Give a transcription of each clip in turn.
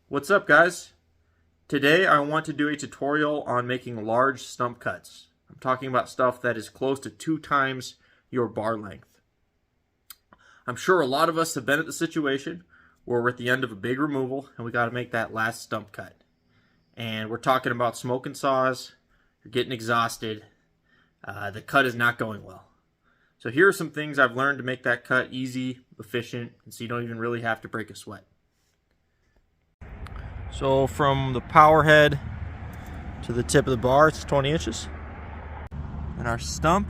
What's up, guys? Today I want to do a tutorial on making large stump cuts. I'm talking about stuff that is close to 2 times your bar length. I'm sure a lot of us have been at the situation where we're at the end of a big removal and we got to make that last stump cut. And we're talking about smoking saws, you're getting exhausted, the cut is not going well. So here are some things I've learned to make that cut easy, efficient, and so you don't even really have to break a sweat. So from the power head to the tip of the bar, it's 20 inches. And our stump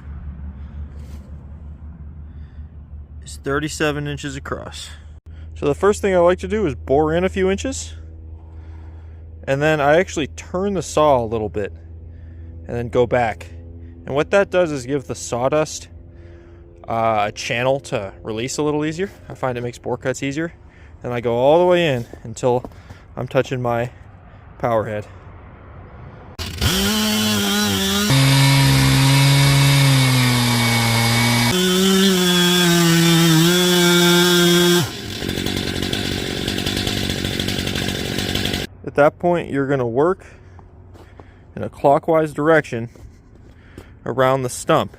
is 37 inches across. So the first thing I like to do is bore in a few inches. And then I actually turn the saw a little bit and then go back. And what that does is give the sawdust a channel to release a little easier. I find it makes bore cuts easier. And I go all the way in until I'm touching my power head. At that point, you're going to work in a clockwise direction around the stump.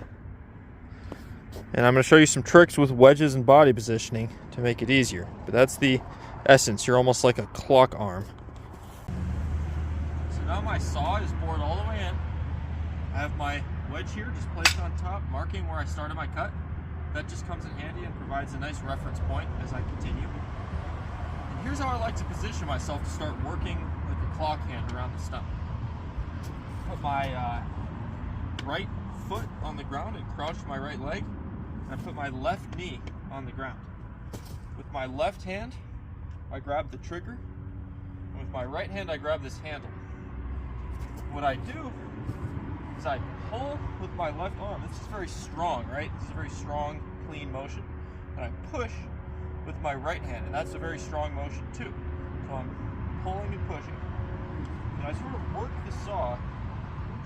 And I'm going to show you some tricks with wedges and body positioning to make it easier. But that's the essence. You're almost like a clock arm. So now my saw is bored all the way in. I have my wedge here just placed on top, marking where I started my cut. That just comes in handy and provides a nice reference point as I continue. And here's how I like to position myself to start working like a clock hand around the stump. Put my right foot on the ground and crouch to my right leg. And I put my left knee on the ground. With my left hand, I grab the trigger, and with my right hand I grab this handle. What I do is I pull with my left arm. This is very strong, right? This is a very strong, clean motion. And I push with my right hand, and that's a very strong motion too. So I'm pulling and pushing. And I sort of work the saw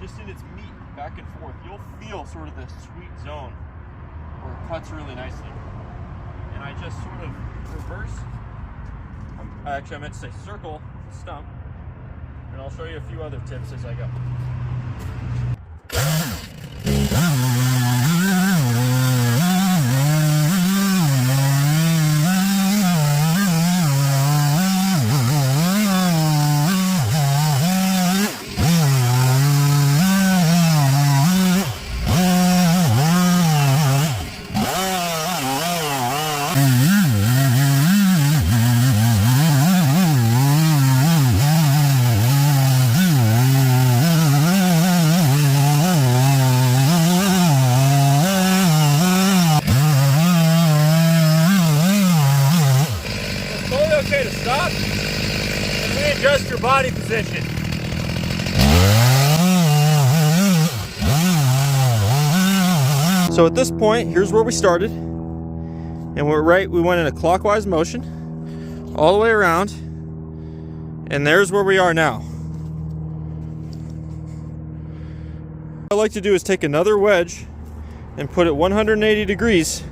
just in its meat, back and forth. You'll feel sort of this sweet zone where it cuts really nicely. And I just sort of reverse. Actually, I meant to say circle stump, and I'll show you a few other tips as I go. Okay to stop and readjust your body position. So at this point, here's where we started, and we went in a clockwise motion all the way around, and there's where we are now. What I like to do is take another wedge and put it 180 degrees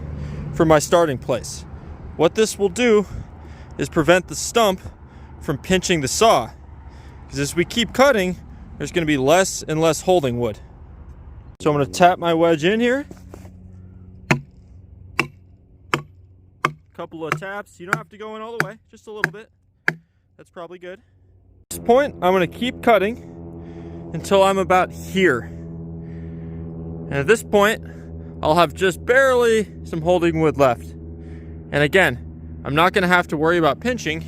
from my starting place. What this will do is prevent the stump from pinching the saw. Because as we keep cutting, there's going to be less and less holding wood. So I'm going to tap my wedge in here. Couple of taps. You don't have to go in all the way, just a little bit. That's probably good. At this point, I'm going to keep cutting until I'm about here. And at this point, I'll have just barely some holding wood left. And again, I'm not going to have to worry about pinching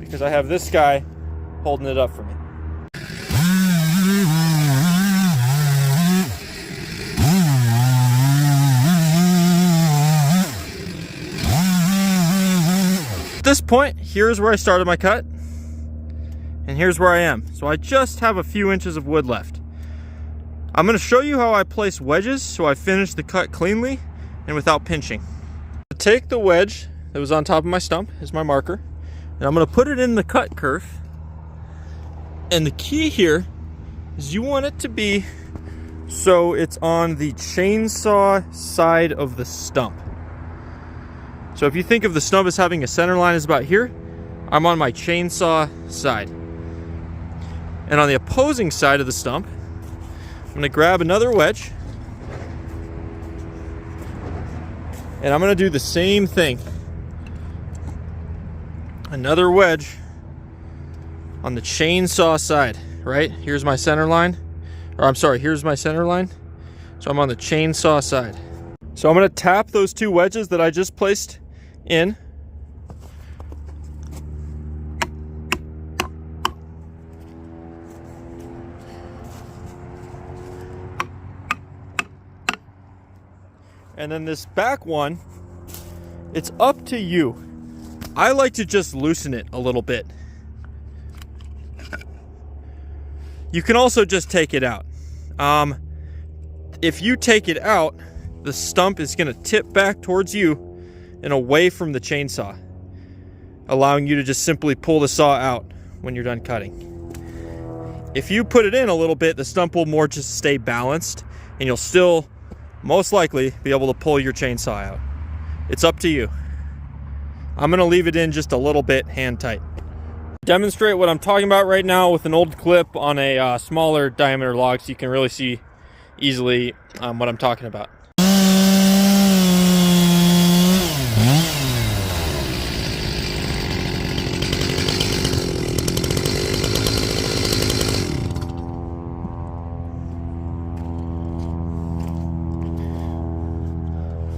because I have this guy holding it up for me. At this point, here's where I started my cut, and here's where I am. So I just have a few inches of wood left. I'm going to show you how I place wedges so I finish the cut cleanly and without pinching. Take the wedge that was on top of my stump as my marker, and I'm going to put it in the cut kerf. And the key here is you want it to be so it's on the chainsaw side of the stump. So if you think of the stump as having a center line is about here, I'm on my chainsaw side. And on the opposing side of the stump, I'm gonna grab another wedge. And I'm gonna do the same thing. Another wedge on the chainsaw side, right? Here's my center line. Or I'm sorry, here's my center line. So I'm on the chainsaw side. So I'm gonna tap those two wedges that I just placed in. And then this back one, it's up to you. I like to just loosen it a little bit. You can also just take it out. If you take it out, the stump is gonna tip back towards you and away from the chainsaw, allowing you to just simply pull the saw out when you're done cutting. If you put it in a little bit, the stump will more just stay balanced, and you'll still most likely be able to pull your chainsaw out. It's up to you. I'm gonna leave it in just a little bit hand tight. Demonstrate what I'm talking about right now with an old clip on a smaller diameter log, so you can really see easily what I'm talking about.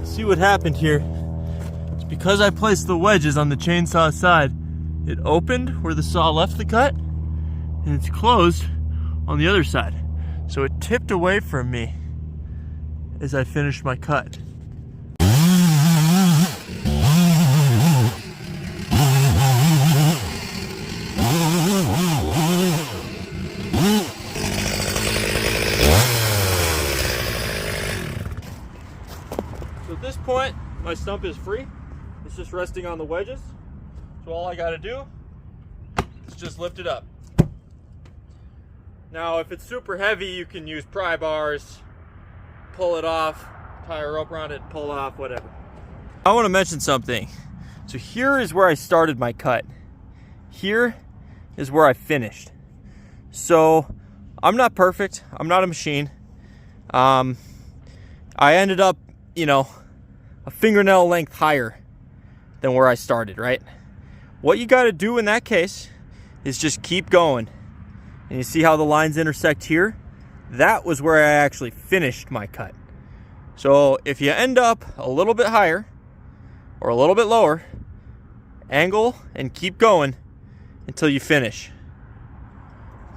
See what happened here. It's because I placed the wedges on the chainsaw side. It opened where the saw left the cut, and it's closed on the other side. So it tipped away from me as I finished my cut. So at this point, my stump is free. It's just resting on the wedges. So all I gotta do is just lift it up. Now, if it's super heavy, you can use pry bars, pull it off, tie a rope around it, pull it off, whatever. I wanna mention something. So here is where I started my cut. Here is where I finished. So I'm not perfect, I'm not a machine. I ended up, you know, a fingernail length higher than where I started, right? What you got to do in that case is just keep going. And you see how the lines intersect here? That was where I actually finished my cut. So if you end up a little bit higher or a little bit lower, angle and keep going until you finish.